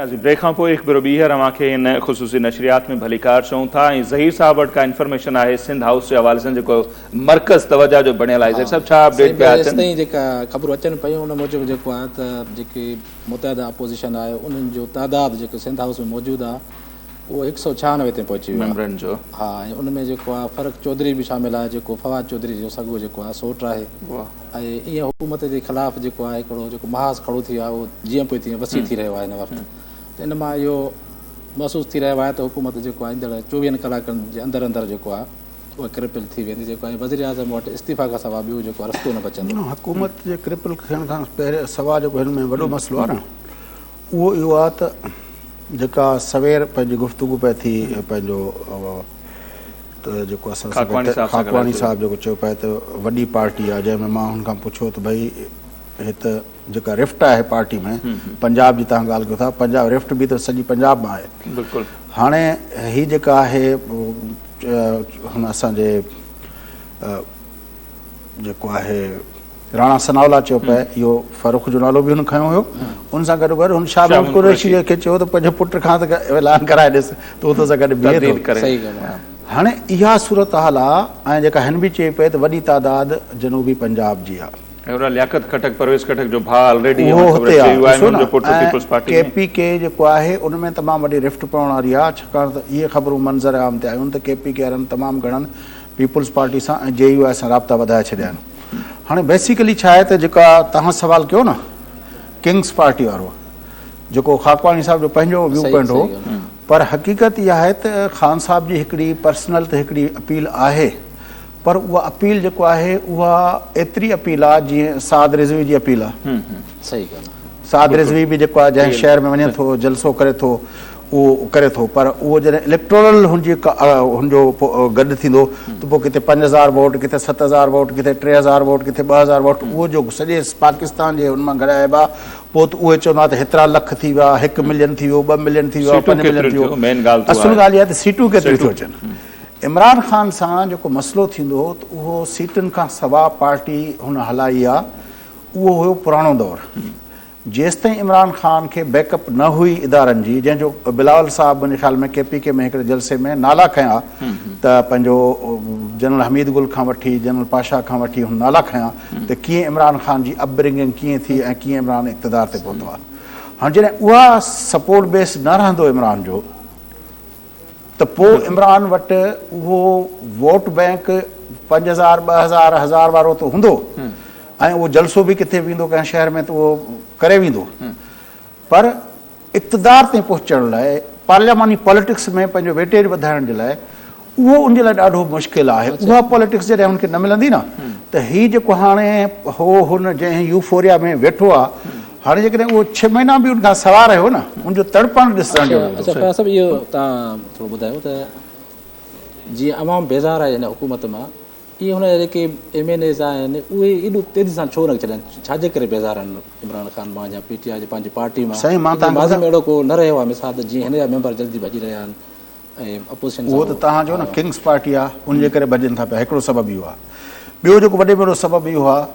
नाज़रीन ब्रेक खां पोइ हिकु भेरो ॿीहर अव्हांखे इन ख़ुसूसी नशरियात में भलीकार चऊं था ऐं ज़हीर साहब वटि का इंफॉर्मेशन आहे सिंध हाउस जे हवाले सां जेको मर्कज़ तवजा जो बणियल आहे ज़हीर साहब छा अपडेट पिया अचनि जेका ख़बरूं अचनि पियूं उन मूजिबि जेको आहे त जेके मुतहदा अपोज़िशन आहे उन्हनि जो तादादु जेको सिंध हाउस में मौजूदु आहे उहो 196 ते पहुची वियो मेंबरनि जो हा ऐं उन में जेको आहे फ़र्क़ चौधरी बि शामिल आहे जेको फवाद चौधरी जो सॻो जेको आहे सोट आहे ऐं ईअं हुकूमत जे ख़िलाफ़ु जेको आहे हिकिड़ो जेको महाज़ खड़ो थी वियो आहे उहो जीअं पियो तीअं वसी थी रहियो आहे हिन वक़्तु त इन मां इहो महसूसु थी रहियो आहे त हुकूमत जेको आहे ईंदड़ 24 कलाकनि जे अंदरि अंदरि जेको आहे उहा क्रिपल थी वेंदी जेको आहे वज़ीर आज़म वटि इस्तीफ़ा खां सवाइ ॿियो जेको आहे रस्तो न बचंदो हुकूमत जे क्रिपल थियण खां पहिरियों सवाइ जेको हिन में वॾो मसइलो आहे न उहो इहो आहे त जेका सवेर पंहिंजी गुफ़्तगू पए थी पंहिंजो जेको असां खाकवानी साहिबु जेको चयो पिए त वॾी पार्टी आहे जंहिंमें मां हुन खां पुछियो त भई हे त जेका रिफ्ट आहे पार्टी में पंजाब जी तव्हां ॻाल्हि कयो था पंजाब रिफ्ट बि त सॼी पंजाब मां आहे बिल्कुलु हाणे ही जेका आहे हुन असांजे जेको आहे राणा सनावला चयो पिए इहो फारूक जो नालो बि हुन खयो हुयो उन सां गॾु गॾु हुन शाह कुरैशी खे चयो त पंहिंजे पुट खां त ऐलान कराए ॾिस त उहो सां गॾु बीहे थो हाणे इहा सूरत हाल आहे ऐं जेका हिन बि चई पए त वॾी तादाद जनूबी पंजाब जी आहे लियाकत खटक परवेज़ खटक जो भाउ ऑलरेडी KPK जेको आहे उन में तमामु वॾी रिफ्ट पवण वारी आहे छाकाणि त इहे ख़बरूं मंज़र आम ते आयूं त KPK वारनि तमामु घणनि पीपुल्स पार्टी सां ऐं JUI सां राब्ता वधाए छॾिया आहिनि हाणे बेसिकली छा आहे त जेका तव्हां सवाल कयो न किंग्स पार्टी वारो जेको खाकवानी साहिब जो पंहिंजो व्यू पॉइंट हो पर हक़ीक़त इहा आहे त ख़ान साहिब जी हिकिड़ी पर्सनल त हिकिड़ी अपील आहे पर उहा अपील जेको आहे उहा एतिरी अपील आहे जीअं साद रिज़वी जी अपील आहे सही ॻाल्हि साद रिज़वी बि जेको आहे जंहिं शहर में वञे थो जलसो करे थो उहो करे थो पर उहो जॾहिं इलेक्टोरल हुनजो गॾु थींदो त पोइ किथे 5000 वोट किथे 7000 वोट किथे 3000 वोट किथे 2000 वोट उहो जो सॼे पाकिस्तान जे हुन मां ॻणाइबा पोइ त उहे चवंदा त हेतिरा लख थी विया 1 मिलियन थी वियो 2 मिलियन थी वियो 5 मिलियन थी वियो असुल ॻाल्हि इहा त सीटूं केतिरियूं थियूं अचनि इमरान ख़ान सां जेको मसइलो थींदो त उहो सीटुनि खां सवाइ पार्टी हुन हलाई आहे उहो हुयो पुराणो दौरु जेसिताईं इमरान ख़ान खे बैकअप न हुई इदारनि जी जंहिंजो बिलावल साहिब मुंहिंजे ख़्याल में KPK में हिकिड़े जलसे में नाला खयां त पंहिंजो जनरल हमीद गुल खां वठी जनरल पाशा खां वठी हुन नाला खयां त कीअं इमरान ख़ान जी अपब्रिंगिंग कीअं थी ऐं कीअं इमरान इक़्तिदार ते पहुतो आहे हाणे जॾहिं उहा सपोर्ट बेस न रहंदो इमरान जो त पोइ इमरान वटि उहो वोट बैंक 5000 2000 1000 वारो त हूंदो ऐं उहो जलसो बि किथे वेंदो कंहिं शहर में त उहो करे वेंदो पर इक़्तिदार ताईं पहुचण लाइ पार्लियामानी पॉलिटिक्स में पंहिंजो वेटेज वधाइण जे लाइ उहो उनजे लाइ ॾाढो मुश्किल आहे उहा पॉलिटिक्स जॾहिं हुनखे न मिलंदी न त हीउ जेको हाणे हुन जंहिं यूफोरिया में वेठो आहे हाणे जेकॾहिं उहो 6 महीना बि उनखां सवार रहियो न उनजो तड़पण ॾिसण जो अच्छा सभु इहो तव्हां थोरो ॿुधायो त जीअं अवाम बेज़ार आहे हिन हुकूमत मां इहे हुन जा जेके MNAs आहिनि उहे एॾो तेज़ी सां छो न छॾनि छाजे करे बेज़ार आहिनि इमरान ख़ान मां या PTI जे पंहिंजी पार्टी मां साईं मां माज़िम अहिड़ो को न रहियो आहे मिसाल त जीअं हिन जा मेंबर जल्दी भॼी रहिया आहिनि ऐं अपोज़िशन उहो त तव्हांजो न किंग्स पार्टी आहे उनजे करे भॼनि था पिया हिकिड़ो सबबु इहो आहे ॿियो जेको वॾे में वॾो सबबु इहो आहे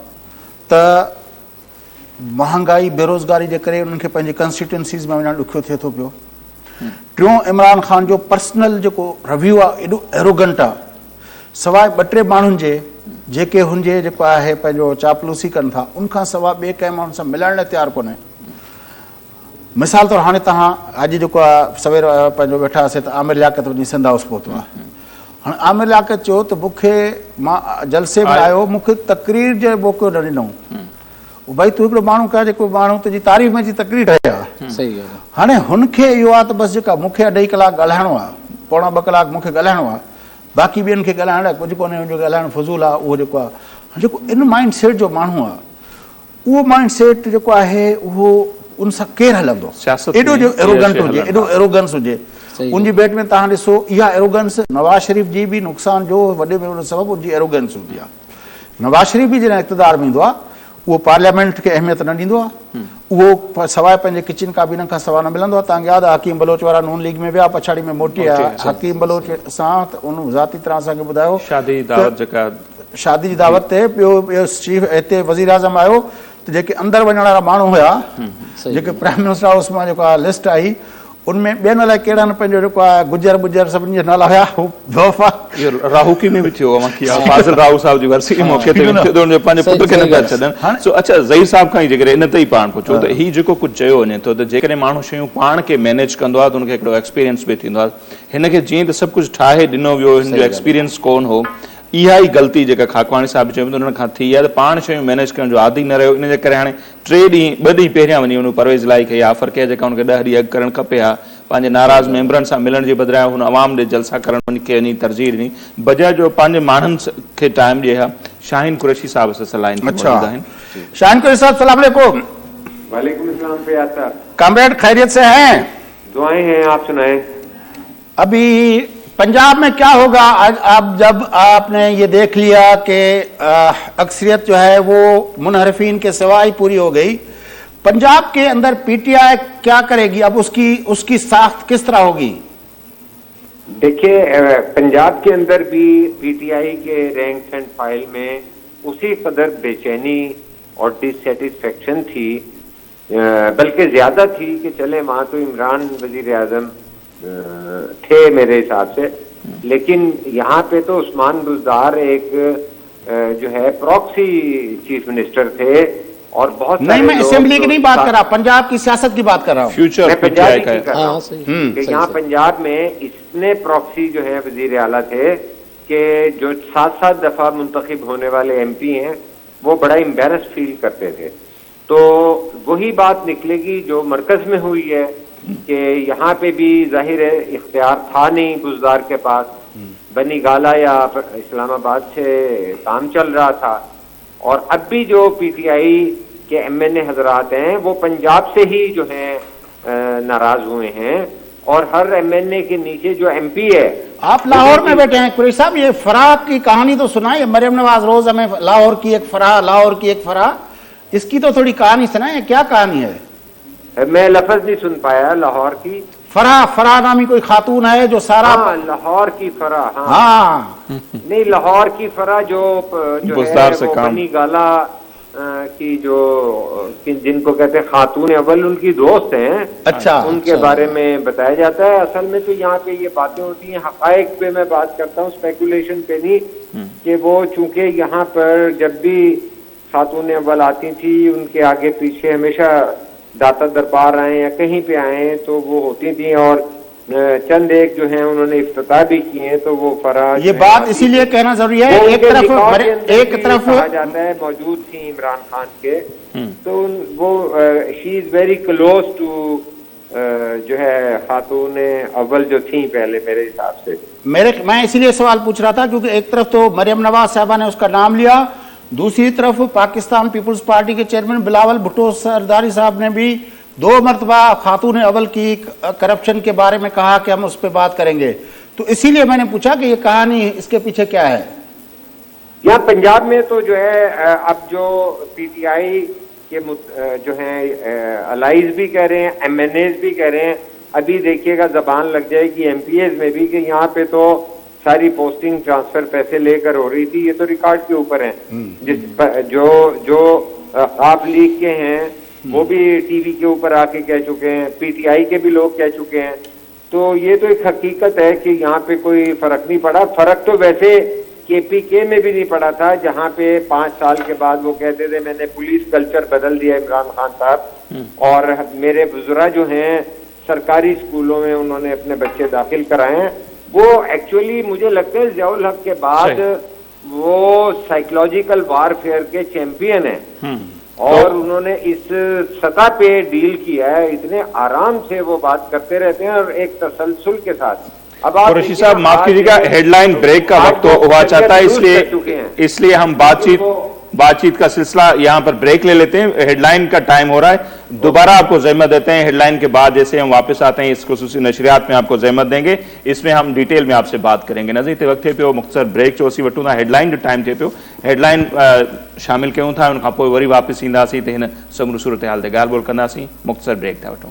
त महांगाई बेरोज़गारी जे करे उन्हनि खे पंहिंजी कंस्टिट्यूंसीज़ में वञणु ॾुखियो थिए थो पियो टियों इमरान ख़ान जो पर्सनल जेको रव्यू आहे एॾो एरोगंट आहे सवाइ 2-3 माण्हुनि जे जेके हुनजे जेको आहे पंहिंजो चापलूसी कनि था उनखां सवाइ ॿिए कंहिं माण्हुनि सां मिलण लाइ तयारु कोन्हे मिसाल तौरु हाणे तव्हां अॼु जेको आहे सवेर पंहिंजो वेठा हुआसीं त आमिर लियाकत वञी सिंध हाउस पहुतो आहे हाणे आमिर लियाकत चयो त मूंखे मां जलसे में आयो मूंखे तक़रीर जो मौक़ो न ॾिनऊं भई तूं हिकिड़ो माण्हू कया जेको माण्हू तुंहिंजी तारीफ़ में जी तक़रीर ठाहे आहे सही ॻाल्हि हाणे हुनखे इहो आहे त बसि जेका मूंखे 2.5 कलाक ॻाल्हाइणो आहे पौणा 2 कलाक मूंखे ॻाल्हाइणो आहे बाक़ी ॿियनि खे ॻाल्हाइण लाइ कुझु कोन्हे हुनजो ॻाल्हाइणु फज़ूल आहे उहो जेको आहे जेको इन माइंड सेट जो माण्हू आहे उहो माइंड सेट जेको आहे उहो उन सां केरु हलंदो एॾो जो एरोगंट हुजे एॾो एरोगंस हुजे उनजी भेट में तव्हां ॾिसो इहा एरोगंस नवाज़ शरीफ़ जी बि नुक़सान जो वॾे में वॾो सबबु उनजी एरोगंस हूंदी आहे नवाज़ शरीफ़ बि जॾहिं इक़्तिदार में ईंदो आहे उहो पार्लियामेंट खे अहमियत न ॾींदो आहे उहो सवाइ पंहिंजे किचन काबीन खां सवाइ न मिलंदो आहे तव्हांखे यादि आहे हकीम बलोच वारा नून लीग में विया पछाड़ी में मोटी आया हकीम बलोच सां त उन ज़ाती तरह असांखे ॿुधायो शादी जी दावत ते ॿियो चीफ हिते वज़ीर आज़म आयो त जेके अंदरि वञण वारा माण्हू हुआ जेके प्राइम मिनिस्टर हाउस मां जेको आहे लिस्ट आई उनमें ॿियनि अलाए कहिड़ा न पंहिंजो जेको आहे गुजर सभिनी जा नाला हुया हू बेवफ़ा इहो राहुकी में बि थियो आहे फाज़िल राहू साहब जी वरसी के मौके ते थियो त उनजे पंहिंजे पुट खे न पिया छॾनि सो अच्छा ज़हीर साहब खां ई जेकॾहिं इन ते ई पाण पुछो त हीउ जेको कुझु चयो वञे थो त जेकॾहिं माण्हू शयूं पाण खे मैनेज कंदो आहे त उनखे हिकिड़ो एक्सपीरियंस बि थींदो आहे हिन खे जीअं त सभु कुझु ठाहे ॾिनो वियो हिन जो एक्सपीरियंस कोन हो इहा ई ग़लती जेका खाकवाणी साहिब चयो उन्हनि खां थी आहे त पाण शयूं मैनेज करण जो आदी न रहियो इन जे करे हाणे 2 ॾींहं पहिरियां वञी उन परवेज़ इलाही खे ऑफर कया जेका उनखे 10 ॾींहं अॻु करणु खपे हा पंहिंजे नाराज़ मेंबरनि सां मिलण जे बदिरां हुन अवाम ॾे जलसा करण खे वञी तरजीह ॾिनी बजाय जो पंहिंजे माण्हुनि खे टाइम ॾिए हा शाहीन कुरैशी साहब सां सलाह अच्छा शाहीन कुरैशी साहब सलाम अलैकुम। वालेकुम अस्सलाम फैयाज साहब। कामरेड खैरियत से हैं? दुआएं हैं, आप सुनाएं। अभी पंजाब में क्या होगा आज आप जब आपने ये देख लिया कि अक्सरियत जो है वो मुनहरफीन के सिवा ही पूरी हो गई पंजाब के अंदर पीटीआई क्या करेगी अब उसकी साख्त किस तरह होगी? देखिए पंजाब के अंदर भी पीटीआई के रैंक एंड फाइल में उसी कदर बेचैनी और डिससेटिस्फेक्शन थी बल्कि ज्यादा थी कि चले वहां तो इमरान वजीर आजम थे मेरे हिसाब से लेकिन यहाँ पे तो उस्मान बुज़दार एक जो है प्रॉक्सी चीफ मिनिस्टर थे और बहुत नहीं मैं असेंबली की नहीं बात कर रहा पंजाब की सियासत की बात कर रहा हूँ फ्यूचर पंजाब की कर रहा हूँ कि यहाँ पंजाब में इतने प्रॉक्सी जो है वजीर आला थे कि जो 7 दफा मुंतखब होने वाले एमपी हैं वो बड़ा एम्बेरस फील करते थे तो वही बात निकलेगी जो मरकज में हुई है कि यहाँ पे भी जाहिर है इख्तियार था नहीं बुज़दार के पास बनी गाला या इस्लामाबाद से काम चल रहा था और अब भी जो पीटीआई के एमएनए हजरात हैं वो पंजाब से ही जो हैं नाराज हुए हैं और हर एमएनए के नीचे जो एमपी है आप लाहौर में बैठे हैं कुरैशी साहब ये फराह की कहानी तो सुनाइए मरियम नवाज रोज हमें लाहौर की एक फराह इसकी तो थोड़ी कहानी सुनाइए क्या कहानी है? मैं लफ्ज नहीं सुन पाया। लाहौर की फराह नामी कोई खातून है जो सारा लाहौर की फराह हाँ नहीं लाहौर की फराह जो है वो बनी गाला की जो जिनको कहते हैं खातून अव्वल उनकी दोस्त हैं अच्छा उनके बारे में बताया जाता है। असल में तो यहाँ पे ये बातें होती हैं हकायक पे मैं बात करता हूँ स्पेकुलेशन पे नहीं कि वो चूंकि यहाँ पर जब भी खातून अव्वल आती थी उनके आगे पीछे हमेशा दाता दरबार आए या कहीं पे आए तो वो होती थी और चंद एक जो है उन्होंने इफ्तिताह भी किए तो वो फराह ये बात इसीलिए कहना जरूरी है एक तरफ कहा जाता है मौजूद थी इमरान खान के तो वो she is very close to जो है खातून अव्वल जो थी पहले मेरे हिसाब से मैं इसीलिए सवाल पूछ रहा था क्योंकि एक तरफ तो मरियम नवाज साहबा ने उसका नाम लिया दूसरी तरफ पाकिस्तान पीपुल्स पार्टी के चेयरमैन बिलावल भुट्टो सरदारी साहब ने भी 2 मरतबा खातून अव्वल की करप्शन के बारे में कहा कि हम उस पर बात करेंगे तो इसीलिए मैंने पूछा कि ये कहानी इसके पीछे क्या है? यहाँ पंजाब में तो जो है अब जो पीटीआई के जो है अलाइज भी कह रहे हैं एमएनएज भी कह रहे हैं अभी देखिएगा जबान लग जाएगी एमपीएज में भी कि यहाँ पे तो सारी पोस्टिंग ट्रांसफर पैसे लेकर हो रही थी ये तो रिकॉर्ड के ऊपर है जिस जो आप लीग के हैं वो भी टीवी के ऊपर आके कह चुके हैं पीटीआई के भी लोग कह चुके हैं तो ये तो एक हकीकत है कि यहाँ पे कोई फर्क नहीं पड़ा। फर्क तो वैसे केपीके में भी नहीं पड़ा था जहाँ पे 5 साल के बाद वो कहते थे मैंने पुलिस कल्चर बदल दिया इमरान खान साहब और मेरे बुजुर्ग जो हैं सरकारी स्कूलों में उन्होंने अपने बच्चे दाखिल कराए हैं वो एक्चुअली मुझे लगता है ज़ियाउल हक के बाद वो साइकोलॉजिकल वारफेयर के चैंपियन हैं और उन्होंने इस सतह पे डील किया है इतने आराम से वो बात करते रहते हैं और एक तसलसल के साथ। अब आप कुरैशी साहब माफ कीजिएगा हेडलाइन ब्रेक का वक्त हुआ चाहता है इसलिए हम बातचीत का सिलसिला यहाँ पर ब्रेक ले लेते हैं हेडलाइन का टाइम हो रहा है दोबारा आपको ज़हमत देते हैं हेडलाइन के बाद जैसे हम वापस आते हैं इस खुसूसी नशरियात में आपको ज़हमत देंगे इसमें हम डिटेल में आपसे बात करेंगे नज़ीर ते वक्त थे पियो मुख्तसर ब्रेक जो असीं वठूं था हेडलाइन जो टाइम थे पियो हेडलाइन शामिल कयूं था उन खां पोइ वरी वापस ईंदासीं त हिन समूरी सूरत हाल ते ॻाल्हि ॿोल कंदासीं मुख्तसर ब्रेक था वठूं।